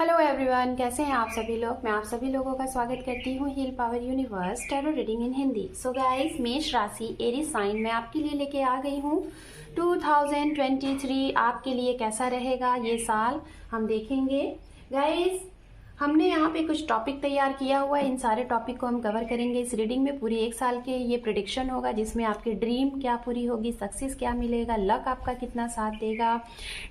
Hello everyone, कैसे हैं आप सभी लोग। मैं आप सभी लोगों का स्वागत करती हूँ heal power universe tarot reading in Hindi. So guys, मेष राशि एरीज साइन में आपके लिए लेके आ गई हूँ 2023 आपके लिए कैसा रहेगा ये साल हम देखेंगे। गाइस, हमने यहाँ पे कुछ टॉपिक तैयार किया हुआ है, इन सारे टॉपिक को हम कवर करेंगे इस रीडिंग में। पूरी एक साल के ये प्रेडिक्शन होगा जिसमें आपकी ड्रीम क्या पूरी होगी, सक्सेस क्या मिलेगा, लक आपका कितना साथ देगा,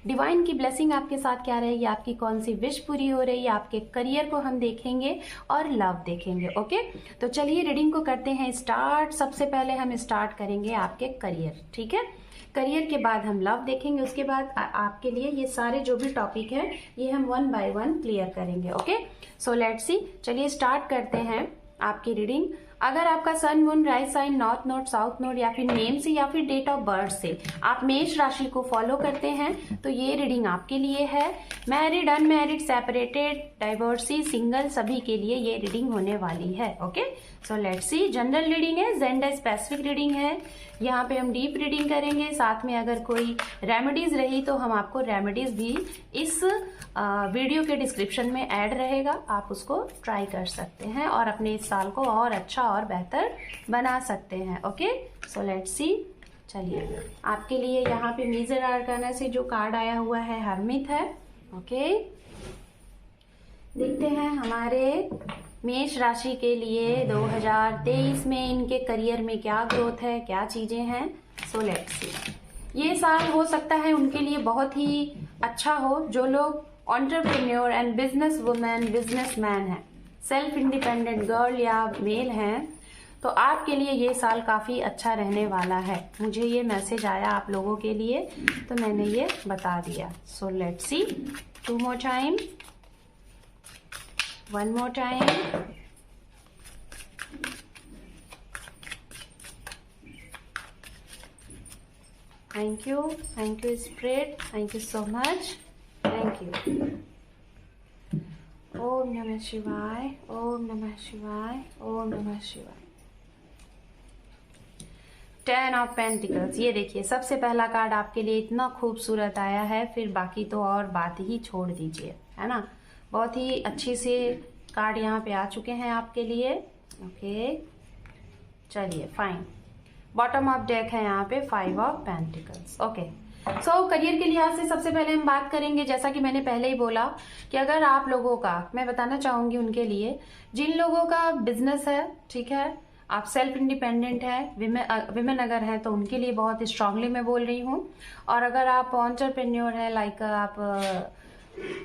डिवाइन की ब्लेसिंग आपके साथ क्या रहेगी, आपकी कौन सी विश पूरी हो रही है, आपके करियर को हम देखेंगे और लव देखेंगे। ओके, तो चलिए रीडिंग को करते हैं स्टार्ट। सबसे पहले हम स्टार्ट करेंगे आपके करियर, ठीक है। करियर के बाद हम लव देखेंगे, उसके बाद आपके लिए ये सारे जो भी टॉपिक है ये हम 1 बाय 1 क्लियर करेंगे। Okay, so let's see. चलिए स्टार्ट करते हैं आपकी रीडिंग। अगर आपका sun moon rise sign north node south node या फिर नेम से या फिर डेट ऑफ बर्थ से आप मेष राशि को फॉलो करते हैं तो ये रीडिंग आपके लिए है। Married, unmarried, separated, divorcee, single, सभी के लिए ये रीडिंग होने वाली है। Okay, so let's C. General reading है, जेंडर स्पेसिफिक रीडिंग है। यहाँ पे हम डीप रीडिंग करेंगे, साथ में अगर कोई रेमेडीज रही तो हम आपको रेमेडीज भी इस वीडियो के डिस्क्रिप्शन में ऐड रहेगा, आप उसको ट्राई कर सकते हैं और अपने इस साल को और अच्छा और बेहतर बना सकते हैं। Okay, so let's see. चलिए, आपके लिए यहाँ पे मेजर आर्काना से जो कार्ड आया हुआ है हरमित है। ओके, देखते हैं हमारे मेष राशि के लिए 2023 में इनके करियर में क्या ग्रोथ है, क्या चीजें हैं। सो लेट्स सी। ये साल हो सकता है उनके लिए बहुत ही अच्छा हो जो लोग entrepreneur and business women, businessman हैं, सेल्फ इंडिपेंडेंट गर्ल या मेल हैं, तो आपके लिए ये साल काफी अच्छा रहने वाला है। मुझे ये मैसेज आया आप लोगों के लिए तो मैंने ये बता दिया। So let's see. 2 more time, 1 more time. Thank you spread, thank you so much, thank you. ओम नमः शिवाय, ओम नमः शिवाय, ओम नमः शिवाय। 10 ऑफ पेंटिकल्स, ये देखिए सबसे पहला कार्ड आपके लिए इतना खूबसूरत आया है, फिर बाकी तो और बात ही छोड़ दीजिए, है ना। बहुत ही अच्छी से कार्ड यहाँ पे आ चुके हैं आपके लिए। ओके, चलिए फाइन। बॉटम ऑफ डेक है यहाँ पे 5 of pentacles. Okay, so career के लिहाज से सबसे पहले हम बात करेंगे, जैसा कि मैंने पहले ही बोला कि अगर आप लोगों का, मैं बताना चाहूंगी उनके लिए जिन लोगों का बिजनेस है, ठीक है, आप सेल्फ इंडिपेंडेंट है, विमेन अगर हैं तो उनके लिए बहुत स्ट्रांगली मैं बोल रही हूँ। और अगर आप एंटरप्रेन्योर है, लाइक आप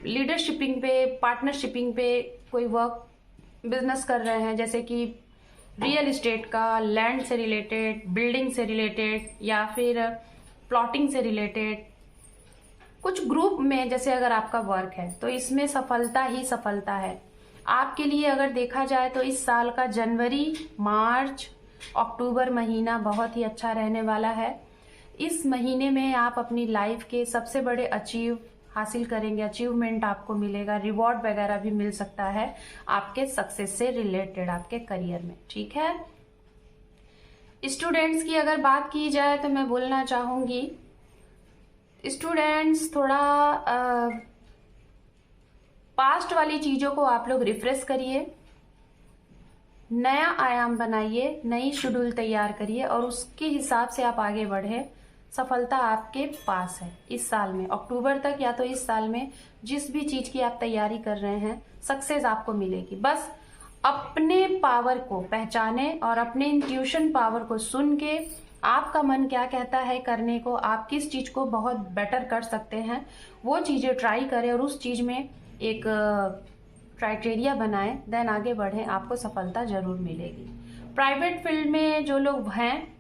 लीडरशिपिंग पे, पार्टनरशिपिंग पे कोई वर्क बिजनेस कर रहे हैं, जैसे कि रियल एस्टेट का, लैंड से रिलेटेड, बिल्डिंग से रिलेटेड या फिर प्लॉटिंग से रिलेटेड, कुछ ग्रुप में जैसे अगर आपका वर्क है तो इसमें सफलता ही सफलता है आपके लिए। अगर देखा जाए तो इस साल का जनवरी, मार्च, अक्टूबर महीना बहुत ही अच्छा रहने वाला है। इस महीने में आप अपनी लाइफ के सबसे बड़े अचीव हासिल करेंगे, अचीवमेंट आपको मिलेगा, रिवॉर्ड वगैरह भी मिल सकता है आपके सक्सेस से रिलेटेड आपके करियर में, ठीक है। स्टूडेंट्स की अगर बात की जाए तो मैं बोलना चाहूंगी स्टूडेंट्स थोड़ा पास्ट वाली चीजों को आप लोग रिफ्रेश करिए, नया आयाम बनाइए, नई शेड्यूल तैयार करिए और उसके हिसाब से आप आगे बढ़े। सफलता आपके पास है इस साल में, अक्टूबर तक या तो इस साल में जिस भी चीज की आप तैयारी कर रहे हैं सक्सेस आपको मिलेगी। बस अपने पावर को पहचाने और अपने इंट्यूशन पावर को सुन के आपका मन क्या कहता है करने को, आप किस चीज को बहुत बेटर कर सकते हैं वो चीजें ट्राई करें और उस चीज में एक क्राइटेरिया बनाएं, देन आगे बढ़ें, आपको सफलता जरूर मिलेगी। प्राइवेट फील्ड में जो लोग हैं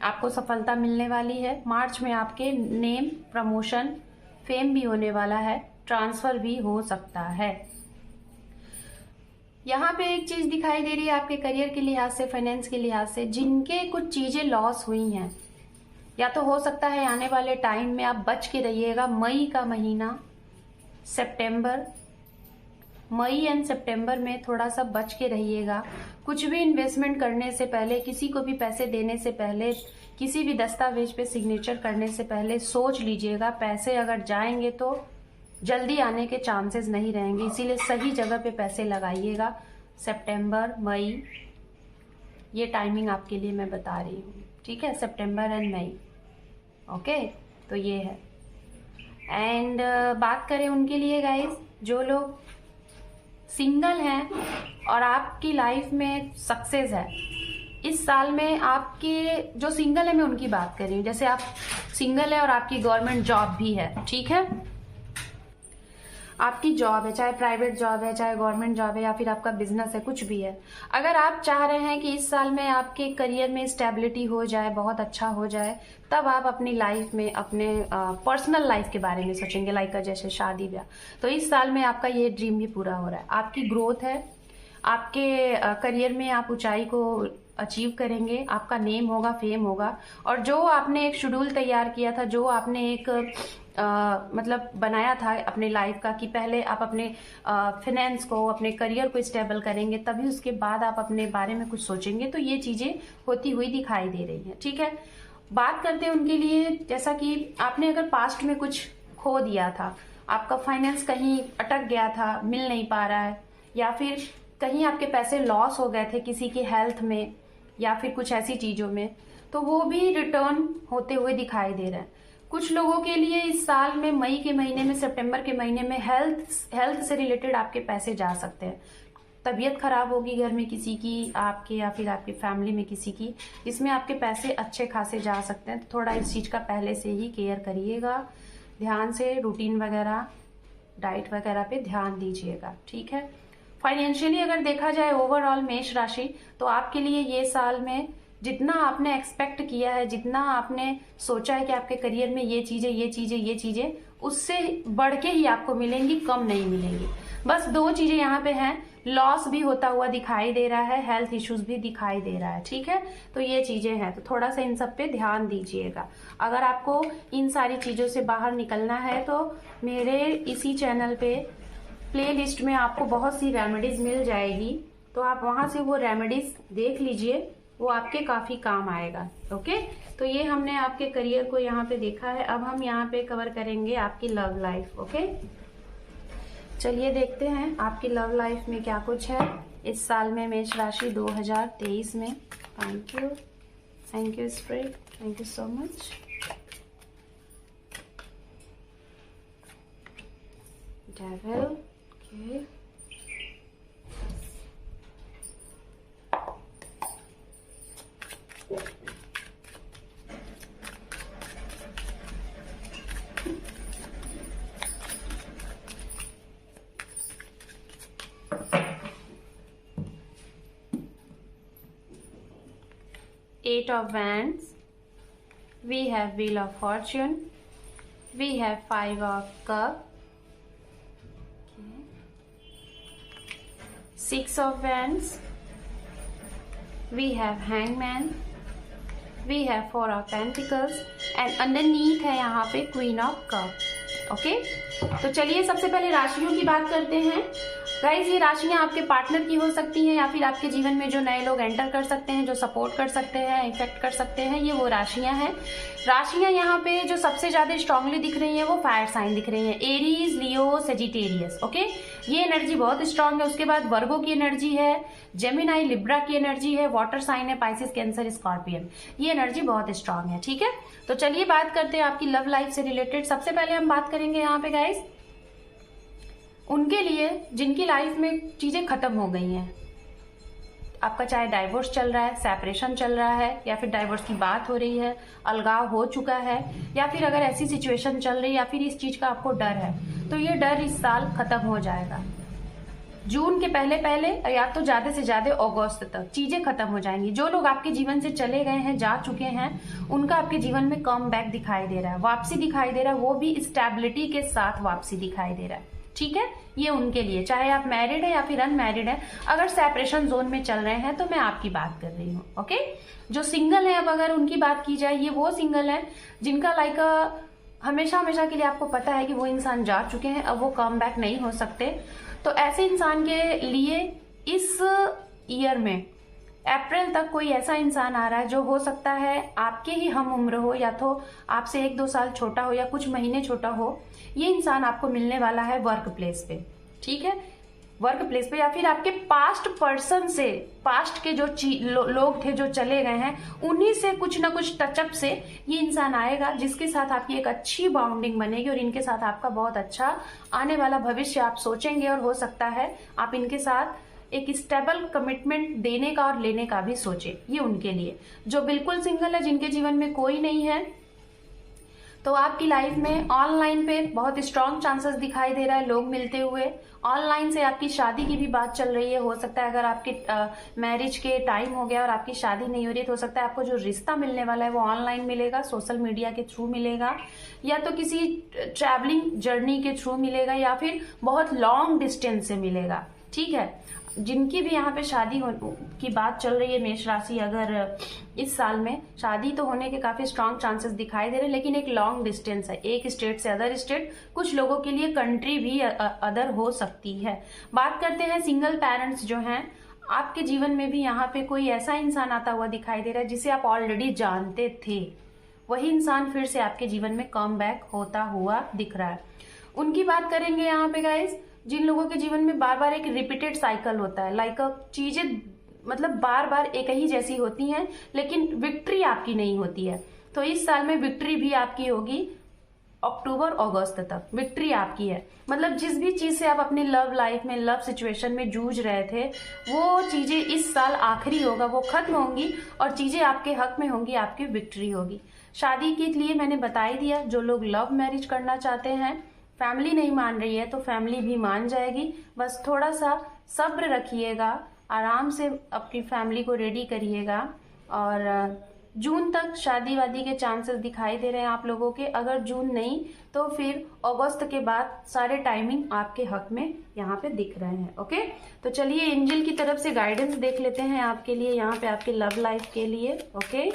आपको सफलता मिलने वाली है। मार्च में आपके नेम, प्रमोशन, फेम भी होने वाला है, ट्रांसफर भी हो सकता है। यहाँ पे एक चीज दिखाई दे रही है आपके करियर के लिहाज से, फाइनेंस के लिहाज से, जिनके कुछ चीजें लॉस हुई हैं या तो हो सकता है आने वाले टाइम में आप बच के रहिएगा। मई का महीना, सितंबर, मई एंड सितंबर में थोड़ा सा बच के रहिएगा। कुछ भी इन्वेस्टमेंट करने से पहले, किसी को भी पैसे देने से पहले, किसी भी दस्तावेज पे सिग्नेचर करने से पहले सोच लीजिएगा। पैसे अगर जाएंगे तो जल्दी आने के चांसेस नहीं रहेंगे, इसीलिए सही जगह पे पैसे लगाइएगा। सितंबर मई ये टाइमिंग आपके लिए मैं बता रही हूँ, ठीक है, सितंबर एंड मई। ओके, तो ये है। एंड बात करें उनके लिए गाइस, जो लोग सिंगल हैं और आपकी लाइफ में सक्सेस है इस साल में, आपके जो सिंगल है मैं उनकी बात कर रही हूँ। जैसे आप सिंगल है और आपकी गवर्नमेंट जॉब भी है, ठीक है, आपकी जॉब है, चाहे प्राइवेट जॉब है, चाहे गवर्नमेंट जॉब है, या फिर आपका बिजनेस है, कुछ भी है। अगर आप चाह रहे हैं कि इस साल में आपके करियर में स्टेबिलिटी हो जाए, बहुत अच्छा हो जाए, तब आप अपनी लाइफ में अपने पर्सनल लाइफ के बारे में सोचेंगे, लाइक जैसे शादी ब्याह। तो इस साल में आपका ये ड्रीम भी पूरा हो रहा है। आपकी ग्रोथ है, आपके करियर में आप ऊंचाई को अचीव करेंगे, आपका नेम होगा, फेम होगा। और जो आपने एक शेड्यूल तैयार किया था, जो आपने एक मतलब बनाया था अपने लाइफ का कि पहले आप अपने फाइनेंस को, अपने करियर को स्टेबल करेंगे, तभी उसके बाद आप अपने बारे में कुछ सोचेंगे, तो ये चीजें होती हुई दिखाई दे रही हैं, ठीक है। बात करते हैं उनके लिए, जैसा कि आपने अगर पास्ट में कुछ खो दिया था, आपका फाइनेंस कहीं अटक गया था, मिल नहीं पा रहा है, या फिर कहीं आपके पैसे लॉस हो गए थे किसी की हेल्थ में या फिर कुछ ऐसी चीजों में, तो वो भी रिटर्न होते हुए दिखाई दे रहे हैं। कुछ लोगों के लिए इस साल में मई के महीने में, सितंबर के महीने में हेल्थ से रिलेटेड आपके पैसे जा सकते हैं। तबीयत खराब होगी घर में किसी की, आपके या फिर आपकी फैमिली में किसी की, जिसमें आपके पैसे अच्छे खासे जा सकते हैं। तो थोड़ा इस चीज का पहले से ही केयर करिएगा, ध्यान से रूटीन वगैरह, डाइट वगैरह पे ध्यान दीजिएगा, ठीक है। फाइनेंशियली अगर देखा जाए ओवरऑल मेष राशि, तो आपके लिए ये साल में जितना आपने एक्सपेक्ट किया है, जितना आपने सोचा है कि आपके करियर में ये चीजें, उससे बढ़ के ही आपको मिलेंगी, कम नहीं मिलेंगी। बस दो चीजें यहाँ पे हैं, लॉस भी होता हुआ दिखाई दे रहा है, हेल्थ इश्यूज भी दिखाई दे रहा है, ठीक है। तो ये चीजें हैं, तो थोड़ा सा इन सब पे ध्यान दीजिएगा। अगर आपको इन सारी चीजों से बाहर निकलना है तो मेरे इसी चैनल पे प्लेलिस्ट में आपको बहुत सी रेमेडीज मिल जाएगी, तो आप वहां से वो रेमेडीज देख लीजिए, वो आपके काफी काम आएगा। ओके, तो ये हमने आपके करियर को यहाँ पे देखा है। अब हम यहाँ पे कवर करेंगे आपकी लव लाइफ। ओके, चलिए देखते हैं आपकी लव लाइफ में क्या कुछ है इस साल में, मेष राशि 2023 में। Thank you spirit, thank you so much. Devil, okay, Eight of Wands, we have Wheel of Fortune, we have Five of Cups, Six of Wands, we have Hangman, we have Four of Pentacles and underneath है यहाँ पे Queen of Cups। Okay, तो चलिए सबसे पहले राशियों की बात करते हैं। गाइज, ये राशियां आपके पार्टनर की हो सकती हैं या फिर आपके जीवन में जो नए लोग एंटर कर सकते हैं, जो सपोर्ट कर सकते हैं, इफेक्ट कर सकते हैं, ये वो राशियां हैं। राशियां यहाँ पे जो सबसे ज्यादा स्ट्रांगली दिख रही हैं वो फायर साइन दिख रही हैं, एरीज, लियो, सेजिटेरियस। ओके, ये एनर्जी बहुत स्ट्रांग है। उसके बाद वर्गो की एनर्जी है, जेमिनाई, लिब्रा की एनर्जी है, वाटर साइन है, पाइसिस, कैंसर, स्कॉर्पियन। ये एनर्जी बहुत स्ट्रांग है, ठीक है। तो चलिए बात करते हैं आपकी लव लाइफ से रिलेटेड। सबसे पहले हम बात करेंगे यहाँ पे गाइज उनके लिए जिनकी लाइफ में चीजें खत्म हो गई हैं। आपका चाहे डाइवोर्स चल रहा है, सेपरेशन चल रहा है, या फिर डाइवोर्स की बात हो रही है, अलगाव हो चुका है, या फिर अगर ऐसी सिचुएशन चल रही है या फिर इस चीज का आपको डर है, तो ये डर इस साल खत्म हो जाएगा। जून के पहले पहले या तो ज्यादा से ज्यादा अगस्त तक चीजें खत्म हो जाएंगी। जो लोग आपके जीवन से चले गए हैं, जा चुके हैं, उनका आपके जीवन में कम बैक दिखाई दे रहा है, वापसी दिखाई दे रहा है, वो भी स्टेबिलिटी के साथ वापसी दिखाई दे रहा है, ठीक है। ये उनके लिए, चाहे आप मैरिड है या फिर अनमैरिड है, अगर सेपरेशन जोन में चल रहे हैं तो मैं आपकी बात कर रही हूँ। ओके, जो सिंगल है, अब अगर उनकी बात की जाए, ये वो सिंगल है जिनका लाइक हमेशा हमेशा के लिए आपको पता है कि वो इंसान जा चुके हैं, अब वो कम बैक नहीं हो सकते। तो ऐसे इंसान के लिए इस ईयर में अप्रैल तक कोई ऐसा इंसान आ रहा है जो हो सकता है आपके ही हम उम्र हो, या तो आपसे 1-2 साल छोटा हो या कुछ महीने छोटा हो। ये इंसान आपको मिलने वाला है वर्क प्लेस पे, ठीक है, वर्क प्लेस पे, या फिर आपके पास्ट पर्सन से, पास्ट के जो लोग थे जो चले गए हैं, उन्हीं से कुछ ना कुछ टचअप से ये इंसान आएगा, जिसके साथ आपकी एक अच्छी बाउंडिंग बनेगी और इनके साथ आपका बहुत अच्छा आने वाला भविष्य आप सोचेंगे। और हो सकता है आप इनके साथ एक स्टेबल कमिटमेंट देने का और लेने का भी सोचे। ये उनके लिए जो बिल्कुल सिंगल है, जिनके जीवन में कोई नहीं है, तो आपकी लाइफ में ऑनलाइन पे बहुत स्ट्रांग चांसेस दिखाई दे रहा है लोग मिलते हुए। ऑनलाइन से आपकी शादी की भी बात चल रही है। हो सकता है अगर आपके मैरिज के टाइम हो गया और आपकी शादी नहीं हो रही, तो हो सकता है आपको जो रिश्ता मिलने वाला है वो ऑनलाइन मिलेगा, सोशल मीडिया के थ्रू मिलेगा, या तो किसी ट्रैवलिंग जर्नी के थ्रू मिलेगा, या फिर बहुत लॉन्ग डिस्टेंस से मिलेगा, ठीक है। जिनकी भी यहाँ पे शादी की बात चल रही है मेष राशि, अगर इस साल में शादी तो होने के काफी स्ट्रांग चांसेस दिखाई दे रहे हैं, लेकिन एक लॉन्ग डिस्टेंस है, एक स्टेट से अदर स्टेट, कुछ लोगों के लिए कंट्री भी अदर हो सकती है। बात करते हैं सिंगल पेरेंट्स जो हैं, आपके जीवन में भी यहाँ पे कोई ऐसा इंसान आता हुआ दिखाई दे रहा है जिसे आप ऑलरेडी जानते थे, वही इंसान फिर से आपके जीवन में कम बैक होता हुआ दिख रहा है। उनकी बात करेंगे यहाँ पे गाइज, जिन लोगों के जीवन में बार बार एक रिपीटेड साइकिल होता है, लाइक चीजें मतलब बार बार एक ही जैसी होती हैं, लेकिन विक्ट्री आपकी नहीं होती है। तो इस साल में विक्ट्री भी आपकी होगी, अक्टूबर अगस्त तक विक्ट्री आपकी है। मतलब जिस भी चीज से आप अपनी लव लाइफ में, लव सिचुएशन में जूझ रहे थे, वो चीजें इस साल आखिरी होगा, वो खत्म होंगी और चीजें आपके हक में होंगी, आपकी विक्ट्री होगी। शादी के लिए मैंने बता ही दिया, जो लोग लव मैरिज करना चाहते हैं, फैमिली नहीं मान रही है तो फैमिली भी मान जाएगी, बस थोड़ा सा सब्र रखिएगा, आराम से अपनी फैमिली को रेडी करिएगा। और जून तक शादी वादी के चांसेस दिखाई दे रहे हैं आप लोगों के। अगर जून नहीं तो फिर अगस्त के बाद सारे टाइमिंग आपके हक में यहाँ पे दिख रहे हैं। ओके, तो चलिए एंजल की तरफ से गाइडेंस देख लेते हैं आपके लिए, यहाँ पे आपके लव लाइफ के लिए। ओके,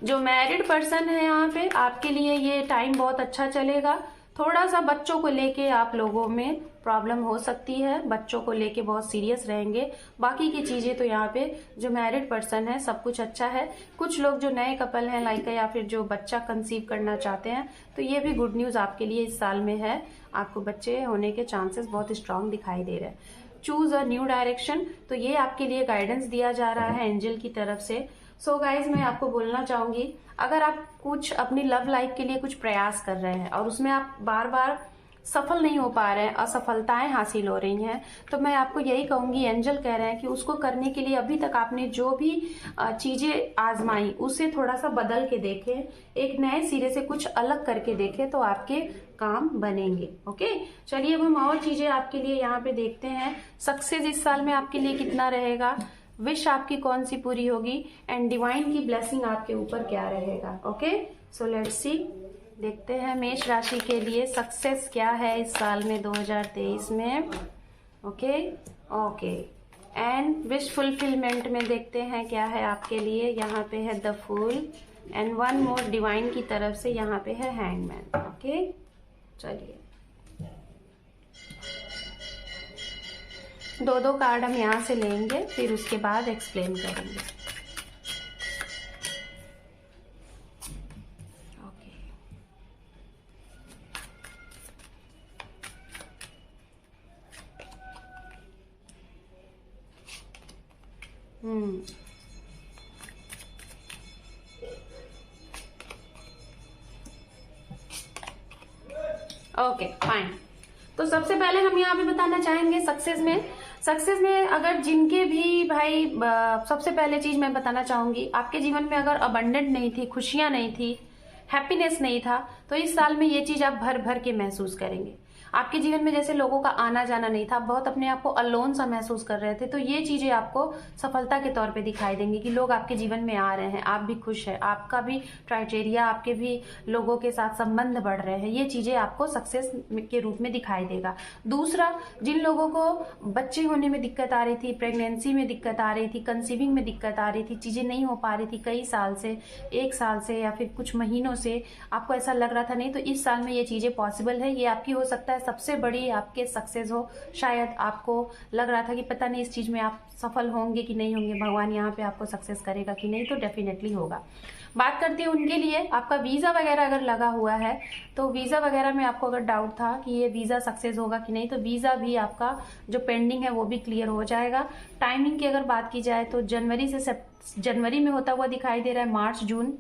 जो मैरिड पर्सन है यहाँ पे, आपके लिए ये टाइम बहुत अच्छा चलेगा। थोड़ा सा बच्चों को लेके आप लोगों में प्रॉब्लम हो सकती है, बच्चों को लेके बहुत सीरियस रहेंगे। बाकी की चीजें तो यहाँ पे जो मैरिड पर्सन है सब कुछ अच्छा है। कुछ लोग जो नए कपल हैं लाइक, या फिर जो बच्चा कंसीव करना चाहते हैं, तो ये भी गुड न्यूज आपके लिए इस साल में है। आपको बच्चे होने के चांसेस बहुत स्ट्रांग दिखाई दे रहे हैं। चूज अ न्यू डायरेक्शन, तो ये आपके लिए गाइडेंस दिया जा रहा है एंजल की तरफ से। सो गाइज, मैं आपको बोलना चाहूंगी, अगर आप कुछ अपनी लव लाइफ के लिए कुछ प्रयास कर रहे हैं और उसमें आप बार बार सफल नहीं हो पा रहे हैं, असफलताएं हासिल हो रही हैं, तो मैं आपको यही कहूंगी, एंजल कह रहे हैं कि उसको करने के लिए अभी तक आपने जो भी चीजें आजमाई उसे थोड़ा सा बदल के देखें, एक नए सिरे से कुछ अलग करके देखें, तो आपके काम बनेंगे। ओके, चलिए अब हम और चीजें आपके लिए यहाँ पे देखते हैं। सक्सेस इस साल में आपके लिए कितना रहेगा, विश आपकी कौन सी पूरी होगी, एंड डिवाइन की ब्लेसिंग आपके ऊपर क्या रहेगा। ओके, सो लेट्स सी, देखते हैं मेष राशि के लिए सक्सेस क्या है इस साल में 2023 में। Okay okay, and wish fulfilment में देखते हैं क्या है आपके लिए। यहाँ पे है the fool, and one more divine की तरफ से यहाँ पे है हैंगमैन। ओके, चलिए दो कार्ड हम यहाँ से लेंगे, फिर उसके बाद एक्सप्लेन करेंगे। Okay, okay fine. तो सबसे पहले हम यहाँ पे बताना चाहेंगे सक्सेस में अगर जिनके भी भाई, सबसे पहले चीज मैं बताना चाहूंगी, आपके जीवन में अगर अबंडेंट नहीं थी, खुशियां नहीं थी, हैप्पीनेस नहीं था, तो इस साल में ये चीज आप भर भर के महसूस करेंगे। आपके जीवन में जैसे लोगों का आना जाना नहीं था, बहुत अपने आप को अलोन सा महसूस कर रहे थे, तो ये चीजें आपको सफलता के तौर पे दिखाई देंगी कि लोग आपके जीवन में आ रहे हैं, आप भी खुश हैं, आपका भी क्राइटेरिया, आपके भी लोगों के साथ संबंध बढ़ रहे हैं। ये चीजें आपको सक्सेस के रूप में दिखाई देगा। दूसरा, जिन लोगों को बच्चे होने में दिक्कत आ रही थी, प्रेगनेंसी में दिक्कत आ रही थी, कंसीविंग में दिक्कत आ रही थी, चीजें नहीं हो पा रही थी कई साल से, 1 साल से या फिर कुछ महीनों से आपको ऐसा लग रहा था नहीं, तो इस साल में ये चीजें पॉसिबल है। ये आपकी हो सकता है सबसे बड़ी आपके सक्सेस हो। शायद आपको लग रहा था कि पता नहीं इस चीज़ में आप सफल होंगे कि नहीं होंगे, भगवान यहाँ पे आपको सक्सेस करेगा कि नहीं, तो डेफिनेटली होगा। बात करते हैं उनके लिए, आपका वीज़ा वगैरह अगर लगा हुआ है तो वीज़ा वगैरह में आपको अगर डाउट था कि ये वीज़ा सक्सेस होगा कि नहीं, तो वीज़ा भी आपका जो पेंडिंग है वो भी क्लियर हो जाएगा। टाइमिंग की अगर बात की जाए तो जनवरी में होता हुआ दिखाई दे रहा है, मार्च, जून,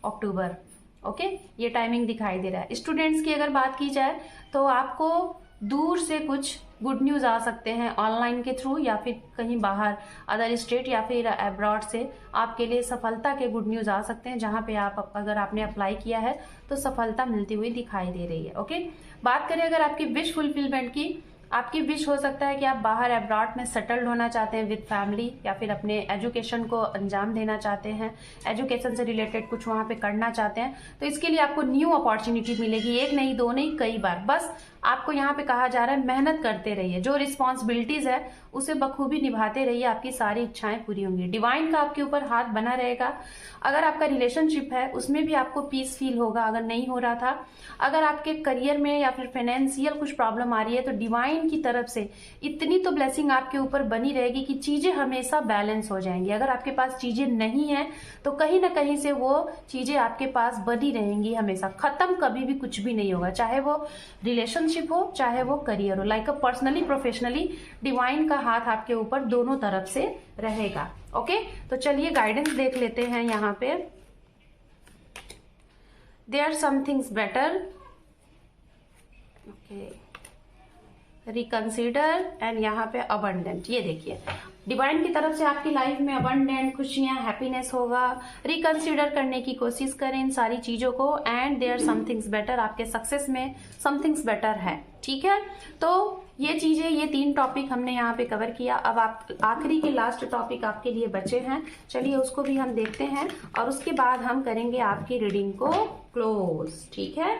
अक्टूबर, ओके, ये टाइमिंग दिखाई दे रहा है। स्टूडेंट्स की अगर बात की जाए तो आपको दूर से कुछ गुड न्यूज़ आ सकते हैं ऑनलाइन के थ्रू, या फिर कहीं बाहर अदर स्टेट या फिर अब्रॉड से आपके लिए सफलता के गुड न्यूज़ आ सकते हैं, जहां पे आप अगर आपने अप्लाई किया है तो सफलता मिलती हुई दिखाई दे रही है। ओके, बात करें अगर आपकी विश फुलफिलमेंट की, आपकी विश हो सकता है कि आप बाहर अब्रॉड में सेटल्ड होना चाहते हैं विद फैमिली, या फिर अपने एजुकेशन को अंजाम देना चाहते हैं, एजुकेशन से रिलेटेड कुछ वहाँ पे करना चाहते हैं, तो इसके लिए आपको न्यू अपॉर्चुनिटी मिलेगी। एक नहीं, दो नहीं, कई बार। बस आपको यहाँ पे कहा जा रहा है मेहनत करते रहिए, जो रिस्पॉन्सिबिलिटीज है उसे बखूबी निभाते रहिए, आपकी सारी इच्छाएं पूरी होंगी। डिवाइन का आपके ऊपर हाथ बना रहेगा। अगर आपका रिलेशनशिप है उसमें भी आपको पीस फील होगा अगर नहीं हो रहा था। अगर आपके करियर में या फिर फाइनेंशियल कुछ प्रॉब्लम आ रही है तो डिवाइन की तरफ से इतनी तो ब्लेसिंग आपके ऊपर बनी रहेगी कि चीजें हमेशा बैलेंस हो जाएंगी। अगर आपके पास चीजें नहीं है तो कहीं ना कहीं से वो चीजें आपके पास बनी रहेंगी हमेशा, खत्म कभी भी कुछ भी नहीं होगा, चाहे वो रिलेशनशिप हो चाहे वो करियर हो। लाइक पर्सनली प्रोफेशनली डिवाइन का हाथ आपके ऊपर दोनों तरफ से रहेगा। ओके, तो चलिए गाइडेंस देख लेते हैं। यहाँ पे there somethings better, okay, reconsider and यहाँ पे अबंडेंट। ये देखिए डिवाइन की तरफ से आपकी लाइफ में अबंडेंट, खुशियां, हैप्पीनेस होगा। रिकंसिडर करने की कोशिश करें इन सारी चीजों को, एंड देयर समथिंग्स बेटर, आपके सक्सेस में समथिंग्स बेटर है। ठीक है, तो ये चीजें, ये 3 टॉपिक हमने यहाँ पे कवर किया। अब आप आखिरी के लास्ट टॉपिक आपके लिए बचे हैं, चलिए उसको भी हम देखते हैं और उसके बाद हम करेंगे आपकी रीडिंग को क्लोज। ठीक है,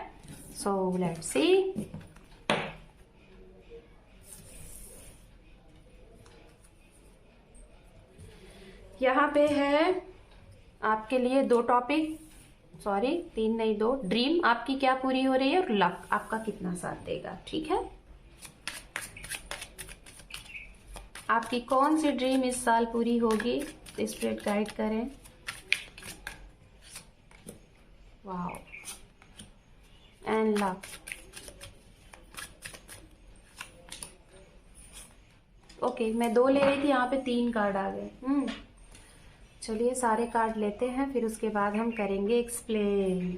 सो लेट्स सी। यहाँ पे है आपके लिए 2 टॉपिक, सॉरी 3 नहीं 2। ड्रीम आपकी क्या पूरी हो रही है और लक आपका कितना साथ देगा। ठीक है, आपकी कौन सी ड्रीम इस साल पूरी होगी, स्पिरिट गाइड करें। Wow, and luck. ओके, मैं 2 ले रही थी, यहाँ पे 3 कार्ड आ गए। चलिए सारे कार्ड लेते हैं, फिर उसके बाद हम करेंगे एक्सप्लेन।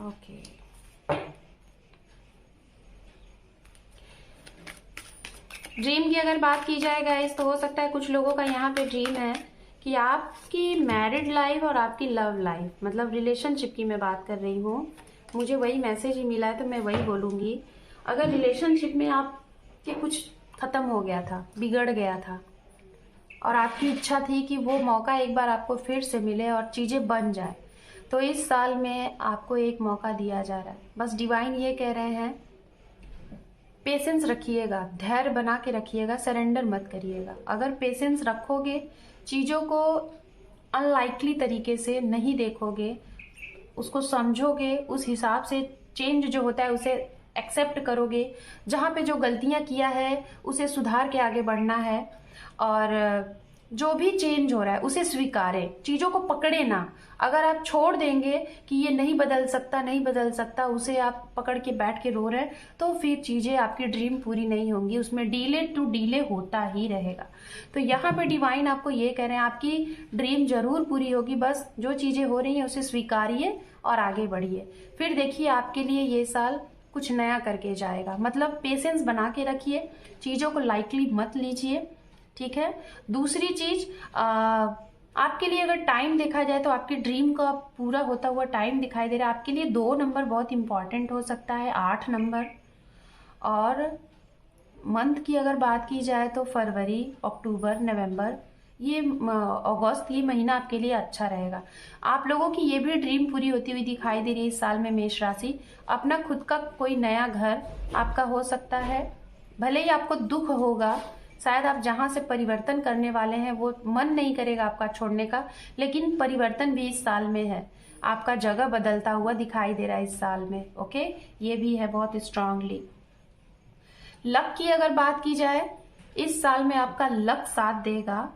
ओके, ड्रीम की अगर बात की जाए गाइस तो हो सकता है कुछ लोगों का यहाँ पे ड्रीम है कि आपकी मैरिड लाइफ और आपकी लव लाइफ, मतलब रिलेशनशिप की मैं बात कर रही हूँ, मुझे वही मैसेज ही मिला है तो मैं वही बोलूँगी। अगर रिलेशनशिप में आपके कुछ खत्म हो गया था, बिगड़ गया था, और आपकी इच्छा थी कि वो मौका एक बार आपको फिर से मिले और चीज़ें बन जाए, तो इस साल में आपको एक मौका दिया जा रहा है। बस डिवाइन ये कह रहे हैं पेशेंस रखिएगा, धैर्य बना के रखिएगा, सरेंडर मत करिएगा। अगर पेशेंस रखोगे, चीज़ों को अनलाइकली तरीके से नहीं देखोगे, उसको समझोगे, उस हिसाब से चेंज जो होता है उसे एक्सेप्ट करोगे, जहाँ पे जो गलतियाँ किया है उसे सुधार के आगे बढ़ना है, और जो भी चेंज हो रहा है उसे स्वीकारें, चीज़ों को पकड़े ना। अगर आप छोड़ देंगे कि ये नहीं बदल सकता, नहीं बदल सकता, उसे आप पकड़ के बैठ के रो रहे हैं, तो फिर चीज़ें, आपकी ड्रीम पूरी नहीं होंगी, उसमें डिले टू डिले होता ही रहेगा। तो यहाँ पे डिवाइन आपको ये कह रहे हैं आपकी ड्रीम जरूर पूरी होगी, बस जो चीज़ें हो रही हैं उसे स्वीकारिए और आगे बढ़िए। फिर देखिए आपके लिए ये साल कुछ नया करके जाएगा। मतलब पेशेंस बना के रखिए, चीज़ों को लाइटली मत लीजिए। ठीक है, दूसरी चीज, आपके लिए अगर टाइम देखा जाए तो आपकी ड्रीम का पूरा होता हुआ टाइम दिखाई दे रहा है। आपके लिए 2 नंबर बहुत इंपॉर्टेंट हो सकता है, 8 नंबर, और मंथ की अगर बात की जाए तो फरवरी, अक्टूबर, नवंबर, ये अगस्त, ये महीना आपके लिए अच्छा रहेगा। आप लोगों की ये भी ड्रीम पूरी होती हुई दिखाई दे रही है इस साल में। मेष राशि, अपना खुद का कोई नया घर आपका हो सकता है, भले ही आपको दुख होगा, शायद आप जहां से परिवर्तन करने वाले हैं वो मन नहीं करेगा आपका छोड़ने का, लेकिन परिवर्तन भी इस साल में है। आपका जगह बदलता हुआ दिखाई दे रहा है इस साल में। ओके, ये भी है बहुत स्ट्रांगली। लक की अगर बात की जाए, इस साल में आपका लक साथ देगा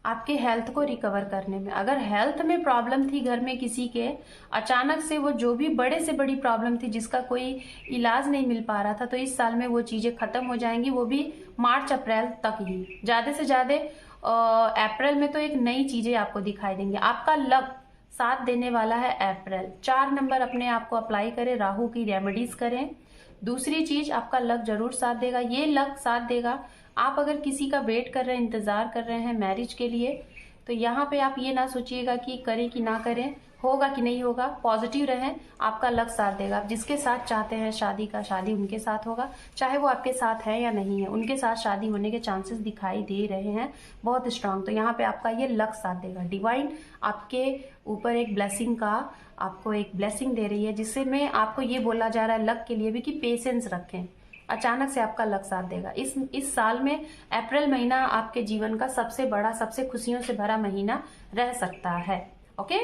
आपके हेल्थ को रिकवर करने में। अगर हेल्थ में प्रॉब्लम थी घर में किसी के, अचानक से वो जो भी बड़े से बड़ी प्रॉब्लम थी जिसका कोई इलाज नहीं मिल पा रहा था, तो इस साल में वो चीजें खत्म हो जाएंगी, वो भी मार्च अप्रैल तक ही। ज्यादा से ज्यादा अप्रैल में तो एक नई चीजें आपको दिखाई देंगी। आपका लक साथ देने वाला है अप्रैल। 4 नंबर अपने आप को अप्लाई करें, राहु की रेमेडीज करें। दूसरी चीज, आपका लक जरूर साथ देगा। ये लक साथ देगा, आप अगर किसी का वेट कर रहे हैं, इंतजार कर रहे हैं मैरिज के लिए, तो यहाँ पे आप ये ना सोचिएगा कि करें कि ना करें, होगा कि नहीं होगा, पॉजिटिव रहें, आपका लक साथ देगा। आप जिसके साथ चाहते हैं शादी का, शादी उनके साथ होगा, चाहे वो आपके साथ है या नहीं है, उनके साथ शादी होने के चांसेस दिखाई दे रहे हैं बहुत स्ट्रांग। तो यहाँ पे आपका ये लक साथ देगा। डिवाइन आपके ऊपर एक ब्लेसिंग का, आपको एक ब्लेसिंग दे रही है, जिससे में आपको ये बोला जा रहा है लक के लिए भी कि पेशेंस रखें। अचानक से आपका लक साथ देगा। इस साल में अप्रैल महीना आपके जीवन का सबसे बड़ा, सबसे खुशियों से भरा महीना रह सकता है। ओके,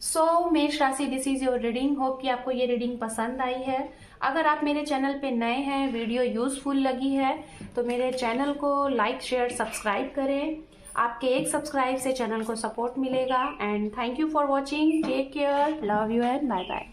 सो मेष राशि, this is your reading. Hope कि आपको ये रीडिंग पसंद आई है। अगर आप मेरे चैनल पे नए हैं, वीडियो यूजफुल लगी है, तो मेरे चैनल को लाइक, शेयर, सब्सक्राइब करें। आपके एक सब्सक्राइब से चैनल को सपोर्ट मिलेगा। And thank you for watching. Take care, love you and bye bye.